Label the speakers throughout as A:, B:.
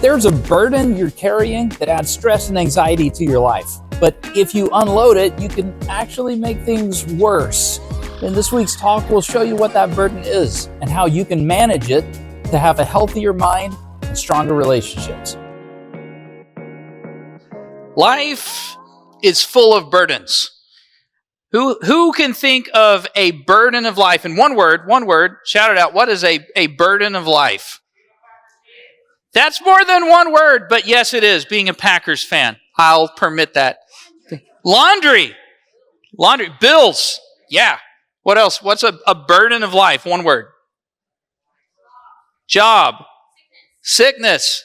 A: There's a burden you're carrying that adds stress and anxiety to your life. But if you unload it, you can actually make things worse. In this week's talk, we'll show you what that burden is and how you can manage it to have a healthier mind and stronger relationships.
B: Life is full of burdens. Who can think of a burden of life? In one word, shout it out. What is a burden of life? That's more than one word, but yes, it is. Being a Packers fan, I'll permit that. Laundry, bills. Yeah. What else? What's a burden of life? One word. Job. Sickness.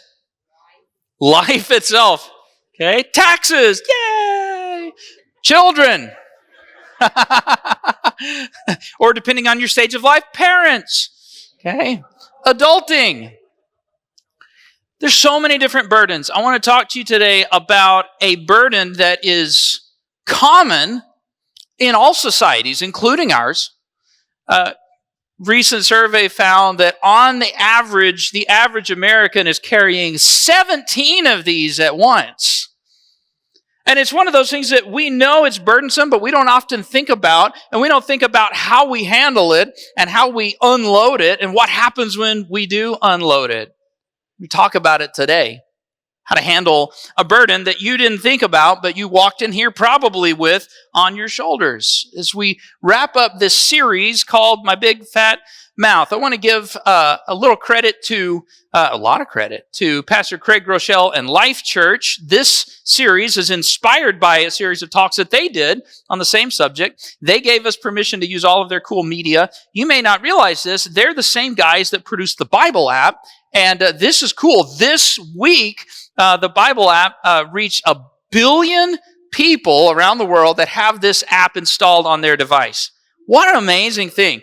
B: Life itself. Okay. Taxes. Yay. Children. Or depending on your stage of life, parents. Okay. Adulting. There's so many different burdens. I want to talk to you today about a burden that is common in all societies, including ours. Recent survey found that on the average American is carrying 17 of these at once. And it's one of those things that we know it's burdensome, but we don't often think about, and we don't think about how we handle it and how we unload it and what happens when we do unload it. We talk about it today, how to handle a burden that you didn't think about, but you walked in here probably with on your shoulders. As we wrap up this series called My Big Fat Mouth, I want to give a lot of credit to Pastor Craig Rochelle and Life Church. This series is inspired by a series of talks that they did on the same subject. They gave us permission to use all of their cool media. You may not realize this. They're the same guys that produced the Bible app. And this is cool. This week, the Bible app reached 1 billion people around the world that have this app installed on their device. What an amazing thing.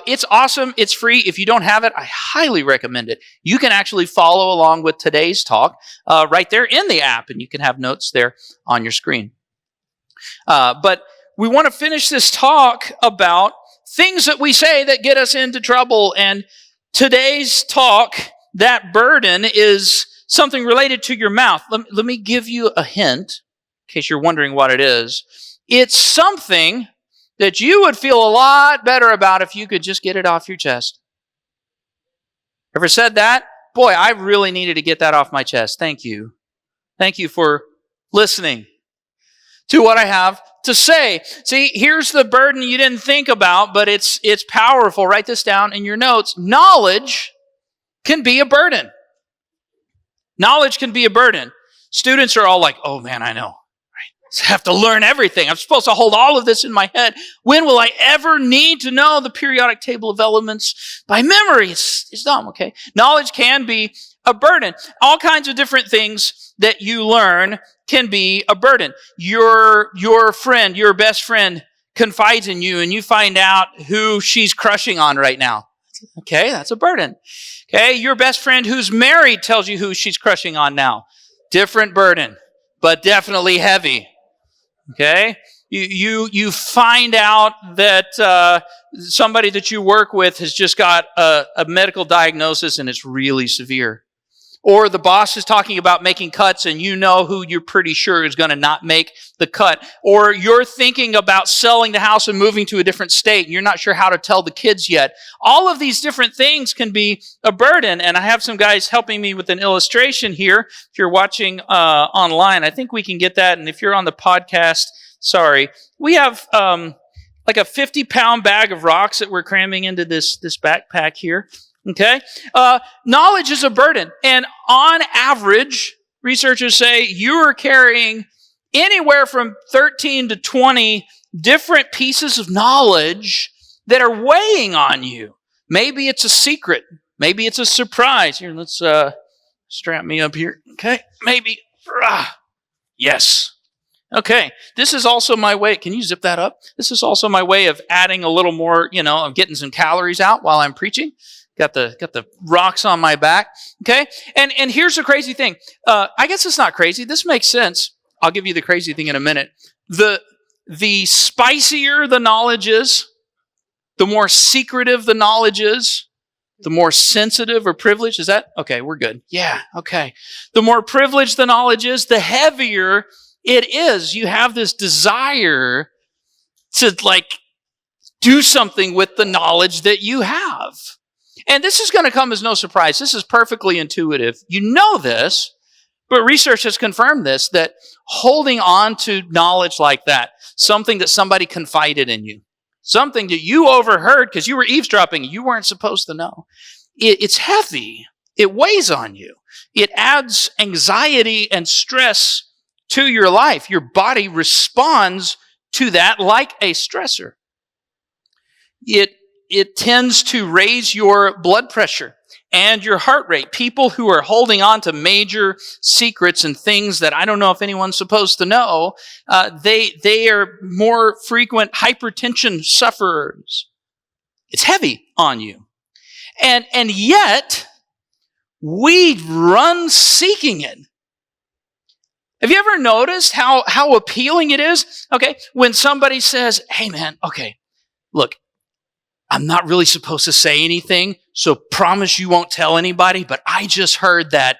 B: It's awesome. It's free. If you don't have it, I highly recommend it. You can actually follow along with today's talk right there in the app, and you can have notes there on your screen. But we want to finish this talk about things that we say that get us into trouble. And today's talk, that burden, is something related to your mouth. Let me give you a hint, in case you're wondering what it is. It's something that you would feel a lot better about if you could just get it off your chest. Ever said that? Boy, I really needed to get that off my chest. Thank you. Thank you for listening to what I have to say. See, here's the burden you didn't think about, but it's powerful. Write this down in your notes. Knowledge can be a burden. Knowledge can be a burden. Students are all like, oh man, I know. I have to learn everything. I'm supposed to hold all of this in my head. When will I ever need to know the periodic table of elements by memory? It's dumb, okay? Knowledge can be a burden. All kinds of different things that you learn can be a burden. Your friend, your best friend, confides in you and you find out who she's crushing on right now. Okay, that's a burden. Okay, your best friend who's married tells you who she's crushing on now. Different burden, but definitely heavy. Okay, you find out that somebody that you work with has just got a medical diagnosis and it's really severe. Or the boss is talking about making cuts and you know who you're pretty sure is going to not make the cut. Or you're thinking about selling the house and moving to a different state and you're not sure how to tell the kids yet. All of these different things can be a burden. And I have some guys helping me with an illustration here. If you're watching online, I think we can get that. And if you're on the podcast, sorry. We have like a 50-pound bag of rocks that we're cramming into this backpack here. Okay? Knowledge is a burden. And on average, researchers say you are carrying anywhere from 13 to 20 different pieces of knowledge that are weighing on you. Maybe it's a secret. Maybe it's a surprise. Here, let's strap me up here. Okay? Maybe. Yes. Okay. This is also my way. Can you zip that up? This is also my way of adding a little more, of getting some calories out while I'm preaching. Got the rocks on my back. Okay? And here's the crazy thing. I guess it's not crazy. This makes sense. I'll give you the crazy thing in a minute. The spicier the knowledge is, the more secretive the knowledge is, the more sensitive or privileged. Is that? Okay, we're good. Yeah, okay. The more privileged the knowledge is, the heavier it is. You have this desire to do something with the knowledge that you have. And this is going to come as no surprise. This is perfectly intuitive. You know this, but research has confirmed this, that holding on to knowledge like that, something that somebody confided in you, something that you overheard because you were eavesdropping, you weren't supposed to know. It's heavy. It weighs on you. It adds anxiety and stress to your life. Your body responds to that like a stressor. It tends to raise your blood pressure and your heart rate. People who are holding on to major secrets and things that I don't know if anyone's supposed to know, they are more frequent hypertension sufferers. It's heavy on you. And yet, we run seeking it. Have you ever noticed how appealing it is? Okay, when somebody says, hey man, okay, look, I'm not really supposed to say anything, so promise you won't tell anybody, but I just heard that.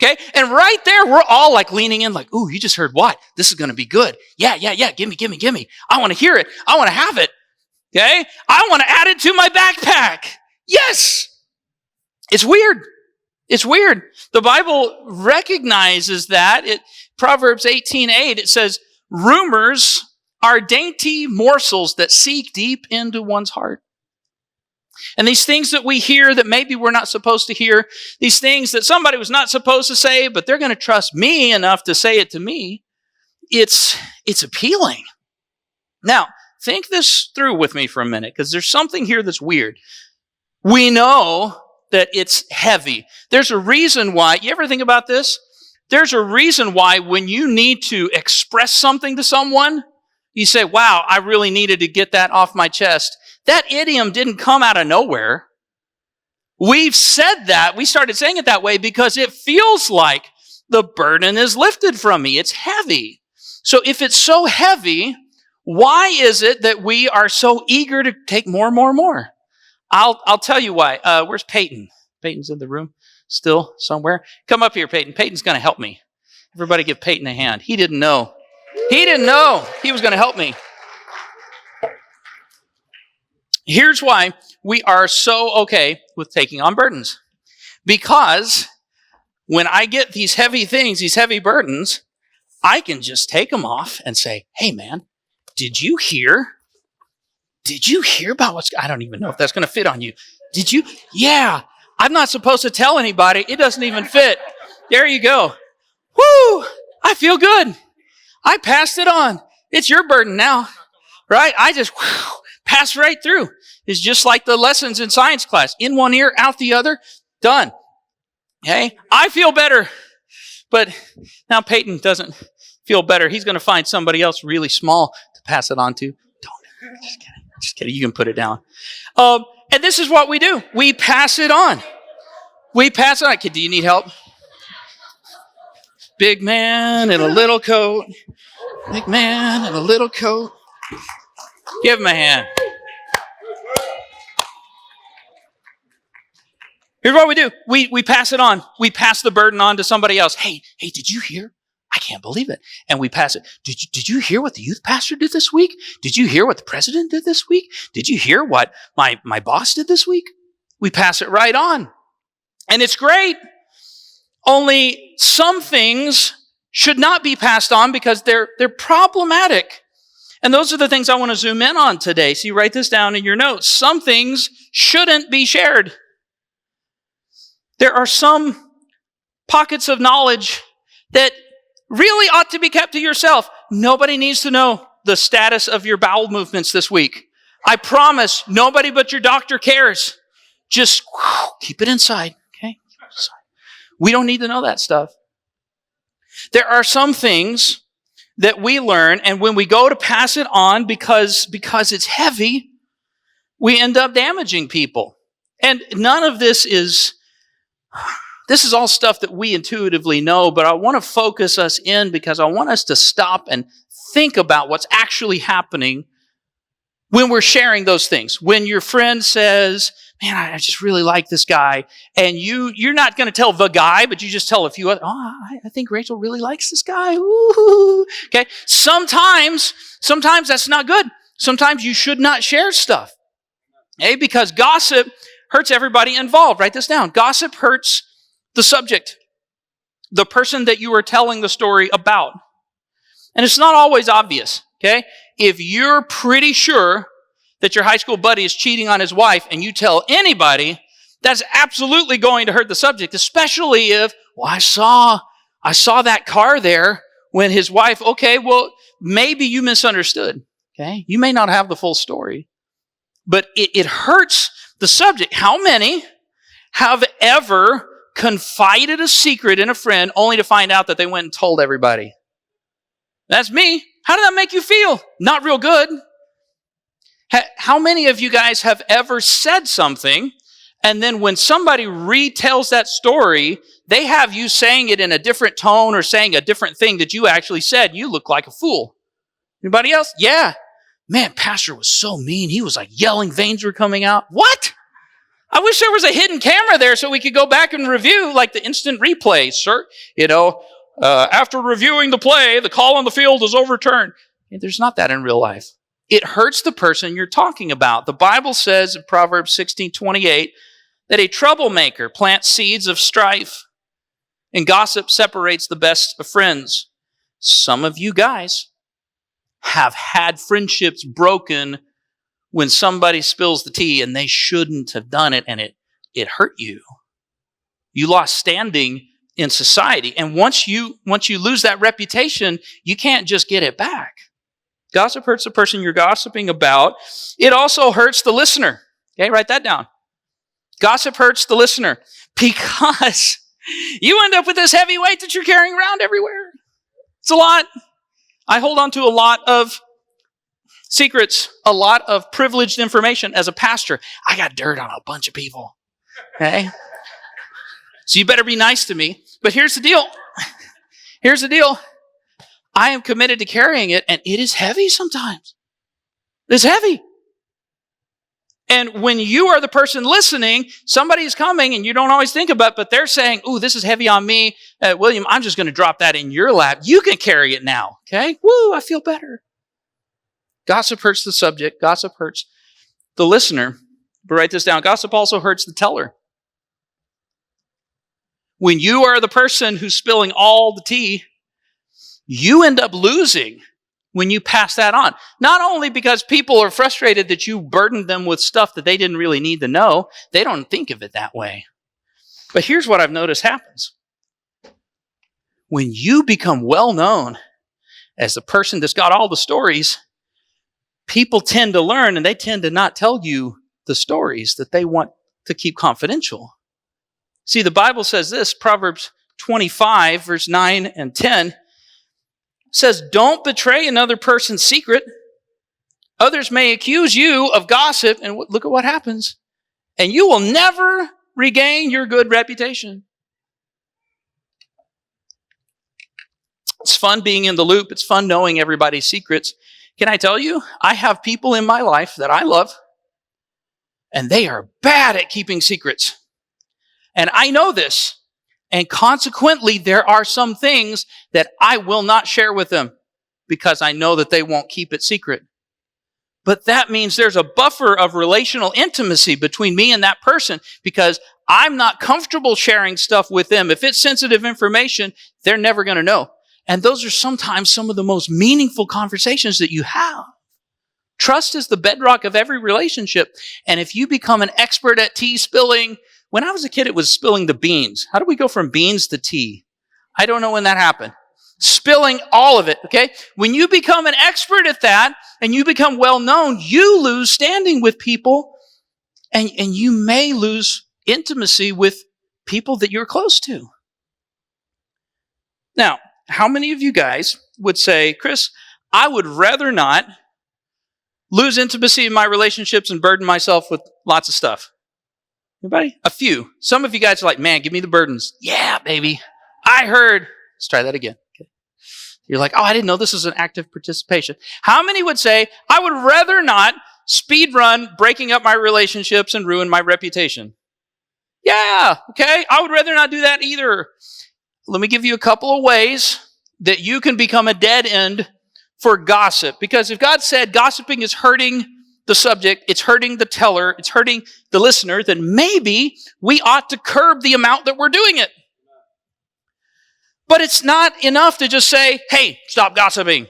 B: Okay? And right there, we're all leaning in ooh, you just heard what? This is going to be good. Yeah. Give me. I want to hear it. I want to have it. Okay? I want to add it to my backpack. Yes. It's weird. It's weird. The Bible recognizes that. Proverbs 18:8, it says, rumors are dainty morsels that seek deep into one's heart. And these things that we hear that maybe we're not supposed to hear, these things that somebody was not supposed to say, but they're going to trust me enough to say it to me, it's appealing. Now, think this through with me for a minute, because there's something here that's weird. We know that it's heavy. There's a reason why. You ever think about this? There's a reason why when you need to express something to someone, you say, wow, I really needed to get that off my chest. That idiom didn't come out of nowhere. We've said that. We started saying it that way because it feels like the burden is lifted from me. It's heavy. So if it's so heavy, why is it that we are so eager to take more and more and more? I'll tell you why. Where's Peyton? Peyton's in the room still somewhere. Come up here, Peyton. Peyton's going to help me. Everybody give Peyton a hand. He didn't know. He didn't know he was going to help me. Here's why we are so okay with taking on burdens. Because when I get these heavy things, these heavy burdens, I can just take them off and say, hey man, did you hear about what's, I don't even know if that's going to fit on you. Did you? Yeah, I'm not supposed to tell anybody. It doesn't even fit. There you go. Woo, I feel good. I passed it on. It's your burden now, right? I just passed right through. It's just like the lessons in science class. In one ear, out the other, done. Okay? I feel better. But now Peyton doesn't feel better. He's going to find somebody else really small to pass it on to. Don't. Just kidding. You can put it down. And this is what we do. We pass it on. We pass it on. Kid, do you need help? Big man in a little coat. Big man in a little coat. Give him a hand. Here's what we do. We pass it on. We pass the burden on to somebody else. Hey, did you hear? I can't believe it. And we pass it. Did you hear what the youth pastor did this week? Did you hear what the president did this week? Did you hear what my boss did this week? We pass it right on. And it's great. Only some things should not be passed on because they're problematic. And those are the things I want to zoom in on today. So you write this down in your notes. Some things shouldn't be shared. There are some pockets of knowledge that really ought to be kept to yourself. Nobody needs to know the status of your bowel movements this week. I promise nobody but your doctor cares. Just keep it inside, okay? We don't need to know that stuff. There are some things that we learn, and when we go to pass it on because it's heavy, we end up damaging people. And none of this is all stuff that we intuitively know, but I want to focus us in because I want us to stop and think about what's actually happening when we're sharing those things. When your friend says, man, I just really like this guy. And you're not going to tell the guy, but you just tell a few other, I think Rachel really likes this guy. Ooh. Okay. Sometimes that's not good. Sometimes you should not share stuff. Okay? Because gossip hurts everybody involved. Write this down. Gossip hurts the subject, the person that you are telling the story about. And it's not always obvious. Okay. If you're pretty sure that your high school buddy is cheating on his wife and you tell anybody, that's absolutely going to hurt the subject, especially if, I saw that car there when his wife, okay, well, maybe you misunderstood. Okay. You may not have the full story, but it hurts the subject. How many have ever confided a secret in a friend only to find out that they went and told everybody? That's me. How did that make you feel? Not real good. How many of you guys have ever said something, and then when somebody retells that story, they have you saying it in a different tone or saying a different thing that you actually said? You look like a fool. Anybody else? Yeah. Man, pastor was so mean. He was like yelling, veins were coming out. What? I wish there was a hidden camera there so we could go back and review like the instant replay. Sir, after reviewing the play, the call on the field is overturned. There's not that in real life. It hurts the person you're talking about. The Bible says in Proverbs 16:28 that a troublemaker plants seeds of strife, and gossip separates the best of friends. Some of you guys have had friendships broken when somebody spills the tea and they shouldn't have done it, and it hurt you. You lost standing in society. And once you lose that reputation, you can't just get it back. Gossip hurts the person you're gossiping about. It also hurts the listener. Okay, write that down. Gossip hurts the listener because you end up with this heavy weight that you're carrying around everywhere. It's a lot. I hold on to a lot of secrets, a lot of privileged information as a pastor. I got dirt on a bunch of people. Okay? So you better be nice to me. But here's the deal. I am committed to carrying it, and it is heavy sometimes. It's heavy. And when you are the person listening, somebody's coming, and you don't always think about it, but they're saying, ooh, this is heavy on me. William, I'm just going to drop that in your lap. You can carry it now. Okay? Woo, I feel better. Gossip hurts the subject. Gossip hurts the listener. But write this down. Gossip also hurts the teller. When you are the person who's spilling all the tea, you end up losing when you pass that on. Not only because people are frustrated that you burdened them with stuff that they didn't really need to know. They don't think of it that way. But here's what I've noticed happens. When you become well known as the person that's got all the stories, people tend to learn, and they tend to not tell you the stories that they want to keep confidential. See, the Bible says this, Proverbs 25, verse 9 and 10, says, don't betray another person's secret. Others may accuse you of gossip, and look at what happens. And you will never regain your good reputation. It's fun being in the loop. It's fun knowing everybody's secrets. Can I tell you, I have people in my life that I love, and they are bad at keeping secrets. And I know this. And consequently, there are some things that I will not share with them because I know that they won't keep it secret. But that means there's a buffer of relational intimacy between me and that person because I'm not comfortable sharing stuff with them. If it's sensitive information, they're never going to know. And those are sometimes some of the most meaningful conversations that you have. Trust is the bedrock of every relationship. And if you become an expert at tea spilling, when I was a kid, it was spilling the beans. How do we go from beans to tea? I don't know when that happened. Spilling all of it, okay? When you become an expert at that and you become well known, you lose standing with people and you may lose intimacy with people that you're close to. Now, how many of you guys would say, Chris, I would rather not lose intimacy in my relationships and burden myself with lots of stuff? Anybody? A few. Some of you guys are like, man, give me the burdens. Yeah, baby. I heard. Let's try that again. Okay. You're like, oh, I didn't know this was an active participation. How many would say, I would rather not speed run, breaking up my relationships and ruin my reputation. Yeah, okay, I would rather not do that either. Let me give you a couple of ways that you can become a dead end for gossip. Because if God said gossiping is hurting the subject, it's hurting the teller, it's hurting the listener, then maybe we ought to curb the amount that we're doing it. But it's not enough to just say, hey, stop gossiping.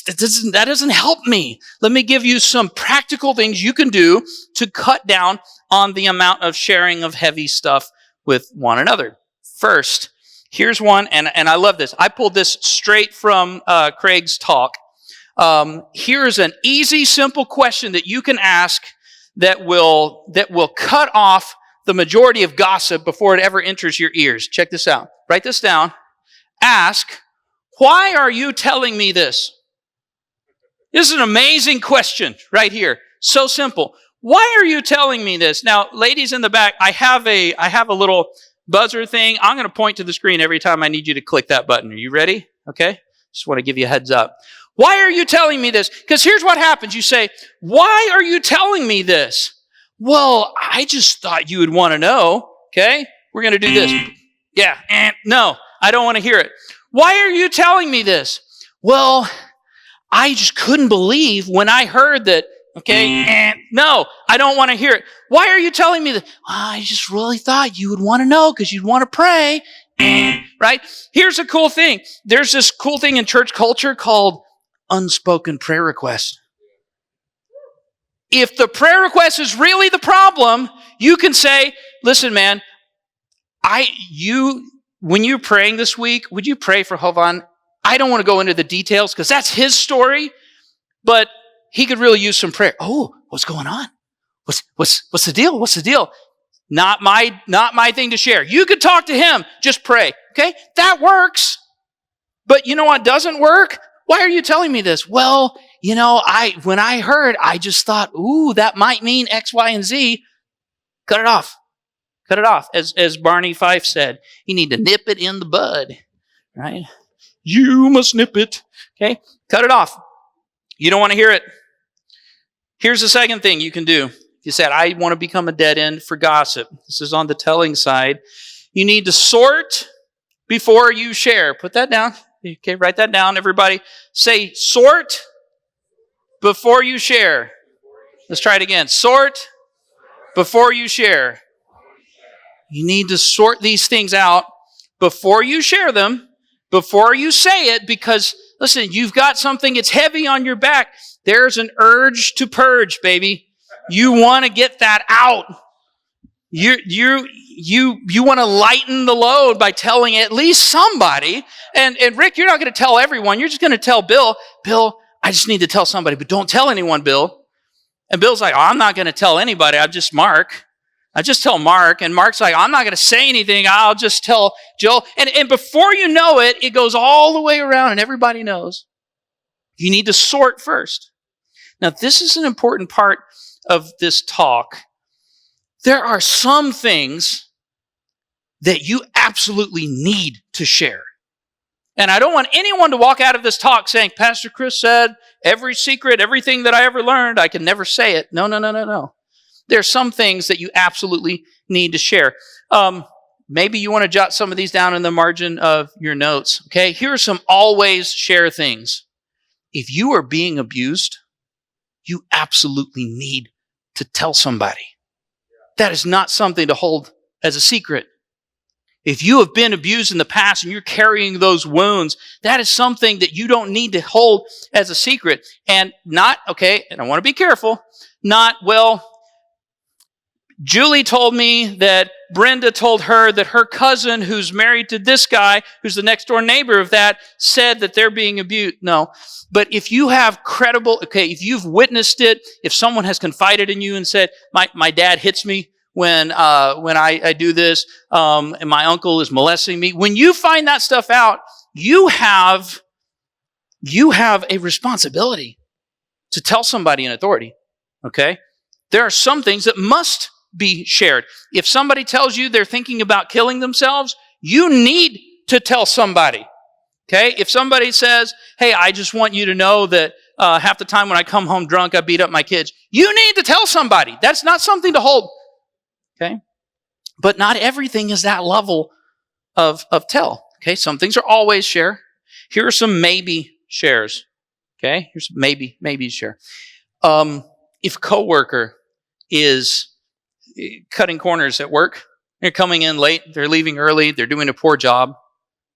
B: That doesn't help me. Let me give you some practical things you can do to cut down on the amount of sharing of heavy stuff with one another. First, here's one, and I love this. I pulled this straight from Craig's talk. Here's an easy, simple question that you can ask that will cut off the majority of gossip before it ever enters your ears. Check this out. Write this down. Ask, why are you telling me this? This is an amazing question right here. So simple. Why are you telling me this? Now, ladies in the back, I have a little buzzer thing. I'm going to point to the screen every time I need you to click that button. Are you ready? Okay. Just want to give you a heads up. Why are you telling me this? Because here's what happens. You say, why are you telling me this? Well, I just thought you would want to know. Okay. We're going to do this. Yeah. No, I don't want to hear it. Why are you telling me this? Well, I just couldn't believe when I heard that. Okay. No, I don't want to hear it. Why are you telling me that? I just really thought you would want to know because you'd want to pray. Right? Here's a cool thing. There's this cool thing in church culture called unspoken prayer request. If the prayer request is really the problem, you can say, listen, man, when you're praying this week, would you pray for Hovan? I don't want to go into the details because that's his story, but he could really use some prayer. Oh, what's going on? What's the deal? What's the deal? Not my thing to share. You could talk to him. Just pray. Okay? That works. But you know what doesn't work? Why are you telling me this? Well, when I heard, I just thought, ooh, that might mean X, Y, and Z. Cut it off. Cut it off. As Barney Fife said, you need to nip it in the bud. Right? You must nip it. Okay? Cut it off. You don't want to hear it. Here's the second thing you can do. You said, I want to become a dead end for gossip. This is on the telling side. You need to sort before you share. Put that down. Okay, write that down, everybody. Say, sort before you share. Let's try it again. Sort before you share. You need to sort these things out before you share them, before you say it, because, listen, you've got something that's heavy on your back. There's an urge to purge, baby. You want to get that out. You want to lighten the load by telling at least somebody. And Rick, you're not going to tell everyone. You're just going to tell Bill, I just need to tell somebody, but don't tell anyone, Bill. And Bill's like, I'm not going to tell anybody. I'm just Mark. I just tell Mark. And Mark's like, I'm not going to say anything. I'll just tell Joel. And before you know it, it goes all the way around and everybody knows. You need to sort first. Now, this is an important part of this talk. There are some things that you absolutely need to share. And I don't want anyone to walk out of this talk saying, Pastor Chris said, every secret, everything that I ever learned, I can never say it. No. There are some things that you absolutely need to share. Maybe you want to jot some of these down in the margin of your notes. Okay, here are some always share things. If you are being abused, you absolutely need to tell somebody. That is not something to hold as a secret. If you have been abused in the past and you're carrying those wounds, that is something that you don't need to hold as a secret. And and I want to be careful, Julie told me that Brenda told her that her cousin who's married to this guy, who's the next door neighbor of that, said that they're being abused. No. But if you have if you've witnessed it, if someone has confided in you and said, my dad hits me when I do this, and my uncle is molesting me. When you find that stuff out, you have a responsibility to tell somebody in authority. Okay? There are some things that must be shared. If somebody tells you they're thinking about killing themselves, you need to tell somebody. Okay? If somebody says, hey, I just want you to know that half the time when I come home drunk, I beat up my kids. You need to tell somebody. That's not something to hold. Okay? But not everything is that level of tell. Okay? Some things are always share. Here are some maybe shares. Okay? Here's maybe share. If a coworker is cutting corners at work, they're coming in late, they're leaving early, they're doing a poor job.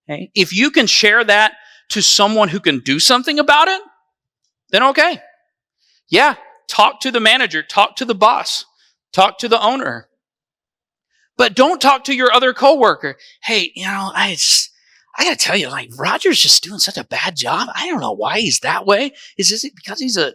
B: Okay? If you can share that to someone who can do something about it, then okay. Yeah, talk to the manager, talk to the boss, talk to the owner. But don't talk to your other coworker. Hey, I got to tell you, Roger's just doing such a bad job. I don't know why he's that way. Is this because he's a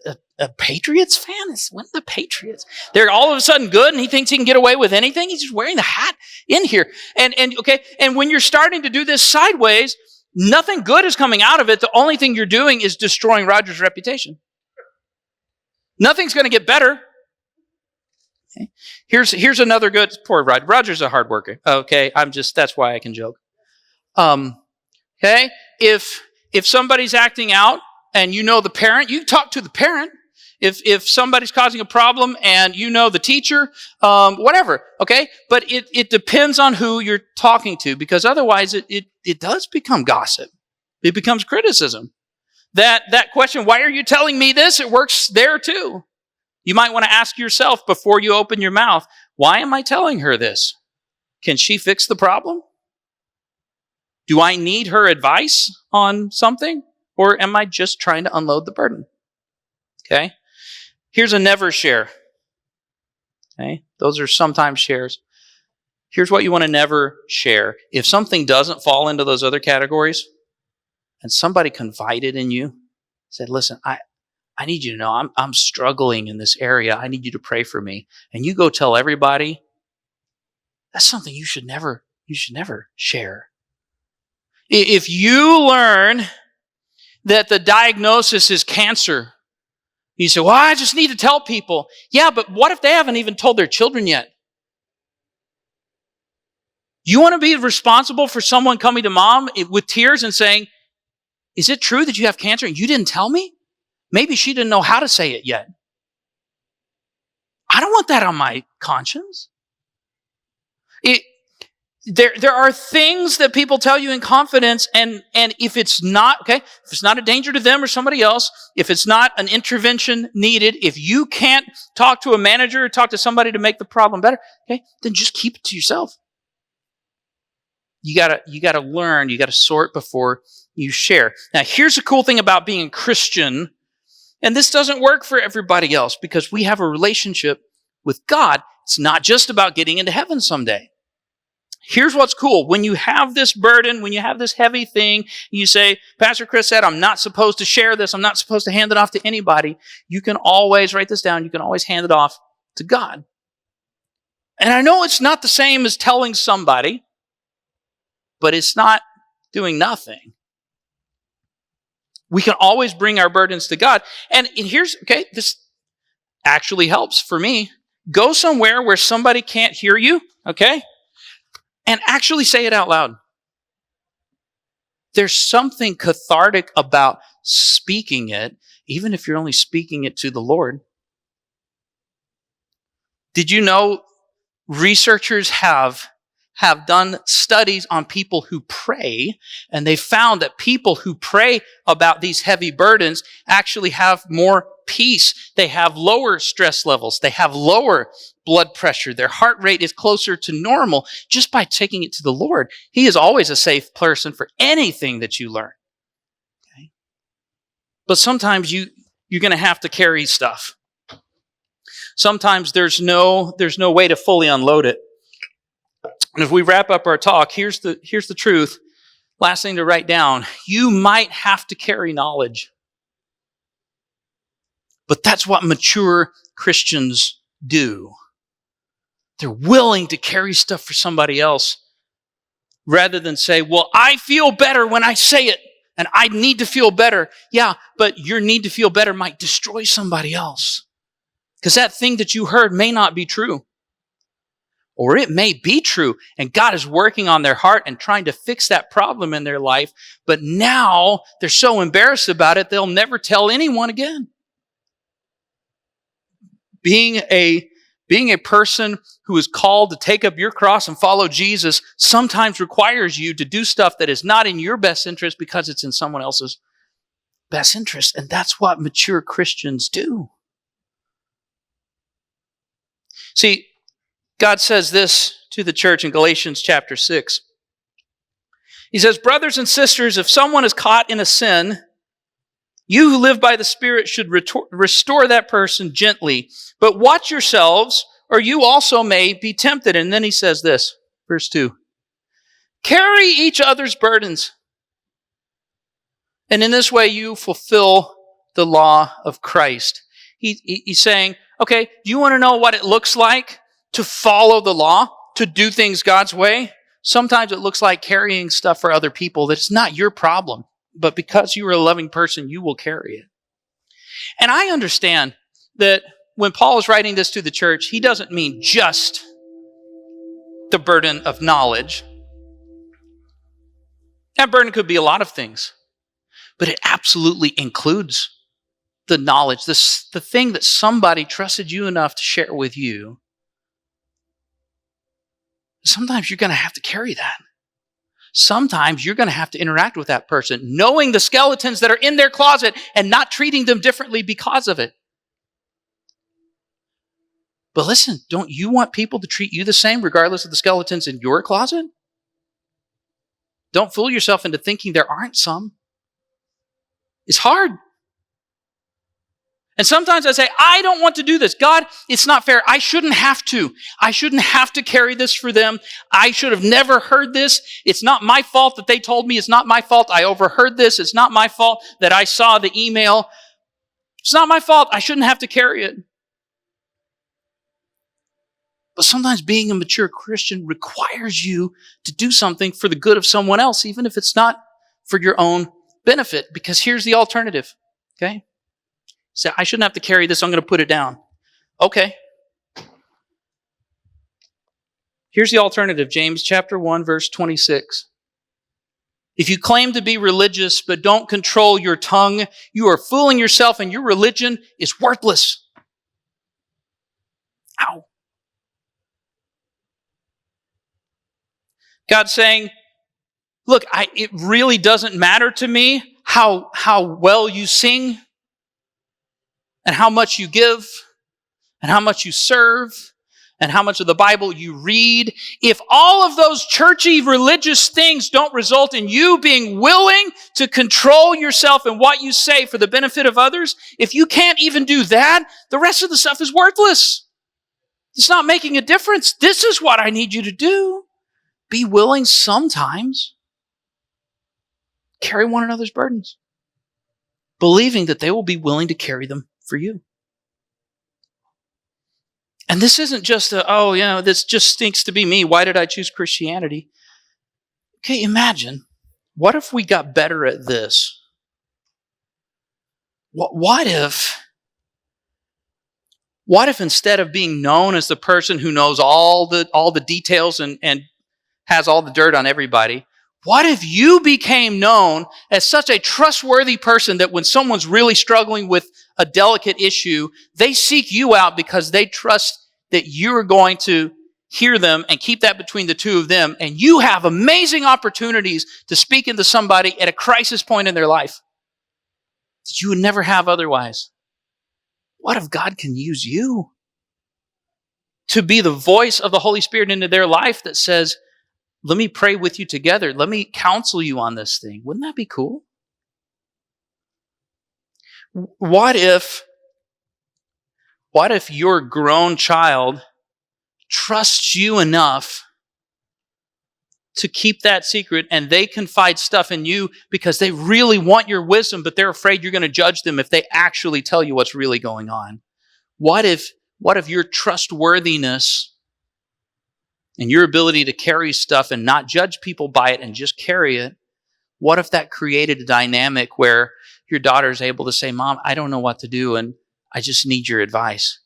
B: Patriots fan? When the Patriots? They're all of a sudden good and he thinks he can get away with anything. He's just wearing the hat in here. And when you're starting to do this sideways, nothing good is coming out of it. The only thing you're doing is destroying Roger's reputation. Nothing's going to get better. Okay. Here's another good, poor Roger. Roger's a hard worker. Okay, that's why I can joke. Okay, if somebody's acting out and you know the parent, you talk to the parent. If somebody's causing a problem and you know the teacher, whatever, okay? But it depends on who you're talking to, because otherwise it does become gossip. It becomes criticism. That question, why are you telling me this? It works there too. You might want to ask yourself before you open your mouth, why am I telling her this? Can she fix the problem? Do I need her advice on something? Or am I just trying to unload the burden? Okay? Here's a never share. Okay? Those are sometimes shares. Here's what you want to never share. If something doesn't fall into those other categories, and somebody confided in you, said, listen, I need you to know I'm struggling in this area. I need you to pray for me. And you go tell everybody, that's something you should never share. If you learn that the diagnosis is cancer, you say, well, I just need to tell people. Yeah, but what if they haven't even told their children yet? You want to be responsible for someone coming to mom with tears and saying, is it true that you have cancer and you didn't tell me? Maybe she didn't know how to say it yet. I don't want that on my conscience. There are things that people tell you in confidence, and if it's not, okay, if it's not a danger to them or somebody else, if it's not an intervention needed, if you can't talk to a manager or talk to somebody to make the problem better, okay, then just keep it to yourself. You gotta learn, you gotta sort before you share. Now, here's the cool thing about being Christian, and this doesn't work for everybody else because we have a relationship with God. It's not just about getting into heaven someday. Here's what's cool. When you have this burden, when you have this heavy thing, you say, Pastor Chris said, I'm not supposed to share this. I'm not supposed to hand it off to anybody. You can always write this down. You can always hand it off to God. And I know it's not the same as telling somebody, but it's not doing nothing. We can always bring our burdens to God. And here's, okay, this actually helps for me. Go somewhere where somebody can't hear you, okay? And actually say it out loud. There's something cathartic about speaking it, even if you're only speaking it to the Lord. Did you know researchers have done studies on people who pray, and they found that people who pray about these heavy burdens actually have more peace. They have lower stress levels. They have lower blood pressure. Their heart rate is closer to normal just by taking it to the Lord. He is always a safe person for anything that you learn. Okay? But sometimes you're going to have to carry stuff. Sometimes there's no way to fully unload it. And if we wrap up our talk, here's the truth. Last thing to write down. You might have to carry knowledge. But that's what mature Christians do. They're willing to carry stuff for somebody else rather than say, well, I feel better when I say it and I need to feel better. Yeah, but your need to feel better might destroy somebody else because that thing that you heard may not be true. or it may be true, and God is working on their heart and trying to fix that problem in their life, but now they're so embarrassed about it, they'll never tell anyone again. Being a person who is called to take up your cross and follow Jesus sometimes requires you to do stuff that is not in your best interest because it's in someone else's best interest. And that's what mature Christians do. See, God says this to the church in Galatians chapter 6. He says, brothers and sisters, if someone is caught in a sin, you who live by the Spirit should restore that person gently. But watch yourselves, or you also may be tempted. And then he says this, verse 2. Carry each other's burdens. And in this way you fulfill the law of Christ. He's saying, okay, do you want to know what it looks like to follow the law, to do things God's way? Sometimes it looks like carrying stuff for other people that's not your problem. But because you are a loving person, you will carry it. And I understand that when Paul is writing this to the church, he doesn't mean just the burden of knowledge. That burden could be a lot of things, but it absolutely includes the knowledge, the thing that somebody trusted you enough to share with you. Sometimes you're going to have to carry that. Sometimes you're going to have to interact with that person, knowing the skeletons that are in their closet and not treating them differently because of it. But listen, don't you want people to treat you the same regardless of the skeletons in your closet? Don't fool yourself into thinking there aren't some. It's hard. And sometimes I say, I don't want to do this. God, it's not fair. I shouldn't have to. I shouldn't have to carry this for them. I should have never heard this. It's not my fault that they told me. It's not my fault I overheard this. It's not my fault that I saw the email. It's not my fault. I shouldn't have to carry it. But sometimes being a mature Christian requires you to do something for the good of someone else, even if it's not for your own benefit. Because here's the alternative, okay? Say, I shouldn't have to carry this, I'm going to put it down. Okay. Here's the alternative, James chapter 1, verse 26. If you claim to be religious but don't control your tongue, you are fooling yourself and your religion is worthless. Ow. God's saying, look, it really doesn't matter to me how well you sing, and how much you give, and how much you serve, and how much of the Bible you read. If all of those churchy religious things don't result in you being willing to control yourself and what you say for the benefit of others, if you can't even do that, the rest of the stuff is worthless. It's not making a difference. This is what I need you to do. Be willing sometimes. Carry one another's burdens, believing that they will be willing to carry them for you. And this isn't just this just stinks to be me. Why did I choose Christianity? Okay, imagine, what if we got better at this? What if instead of being known as the person who knows all the details and has all the dirt on everybody, what if you became known as such a trustworthy person that when someone's really struggling with a delicate issue, they seek you out because they trust that you're going to hear them and keep that between the two of them, and you have amazing opportunities to speak into somebody at a crisis point in their life that you would never have otherwise? What if God can use you to be the voice of the Holy Spirit into their life that says, let me pray with you together. Let me counsel you on this thing. Wouldn't that be cool? What if your grown child trusts you enough to keep that secret and they confide stuff in you because they really want your wisdom, but they're afraid you're going to judge them if they actually tell you what's really going on? What if your trustworthiness and your ability to carry stuff and not judge people by it and just carry it, what if that created a dynamic where your daughter is able to say, Mom, I don't know what to do and I just need your advice.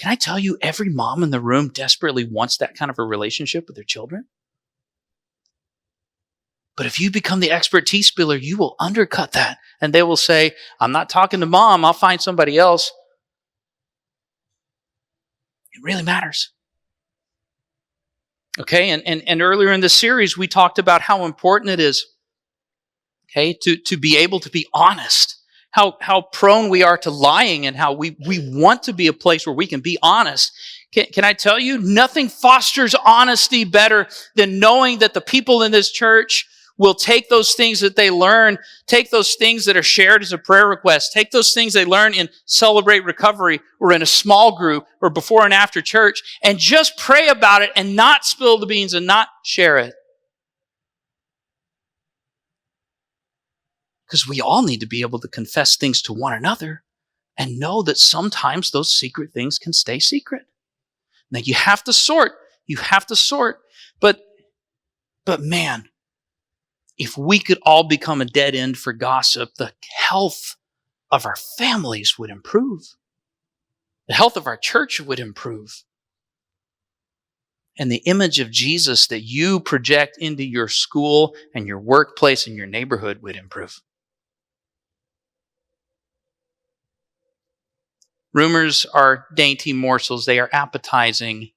B: Can I tell you, every mom in the room desperately wants that kind of a relationship with their children? But if you become the expert tea spiller, you will undercut that. And they will say, I'm not talking to mom, I'll find somebody else. It really matters. Okay, and earlier in the series, we talked about how important it is, okay, to be able to be honest. How prone we are to lying, and how we want to be a place where we can be honest. Can I tell you, nothing fosters honesty better than knowing that the people in this church will take those things that they learn, take those things that are shared as a prayer request, take those things they learn in Celebrate Recovery or in a small group or before and after church, and just pray about it and not spill the beans and not share it. Because we all need to be able to confess things to one another and know that sometimes those secret things can stay secret. Now you have to sort. But man, if we could all become a dead end for gossip, the health of our families would improve. The health of our church would improve. And the image of Jesus that you project into your school and your workplace and your neighborhood would improve. Rumors are dainty morsels. They are appetizing,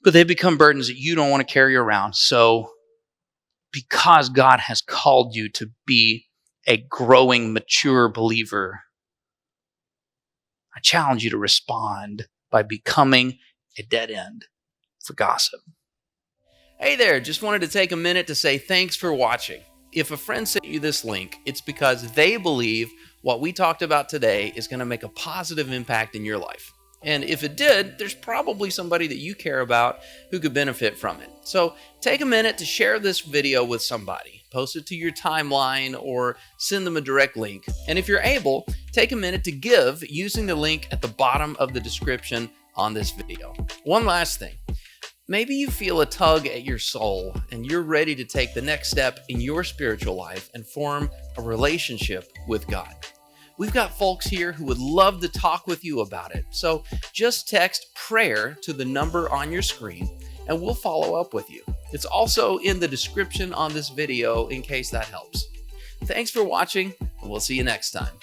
B: but they become burdens that you don't want to carry around. So, because God has called you to be a growing, mature believer, I challenge you to respond by becoming a dead end for gossip.
C: Hey there, just wanted to take a minute to say thanks for watching. If a friend sent you this link, it's because they believe what we talked about today is going to make a positive impact in your life. And if it did, there's probably somebody that you care about who could benefit from it. So take a minute to share this video with somebody. Post it to your timeline or send them a direct link. And if you're able, take a minute to give using the link at the bottom of the description on this video. One last thing. Maybe you feel a tug at your soul and you're ready to take the next step in your spiritual life and form a relationship with God. We've got folks here who would love to talk with you about it. So just text prayer to the number on your screen and we'll follow up with you. It's also in the description on this video in case that helps. Thanks for watching, and we'll see you next time.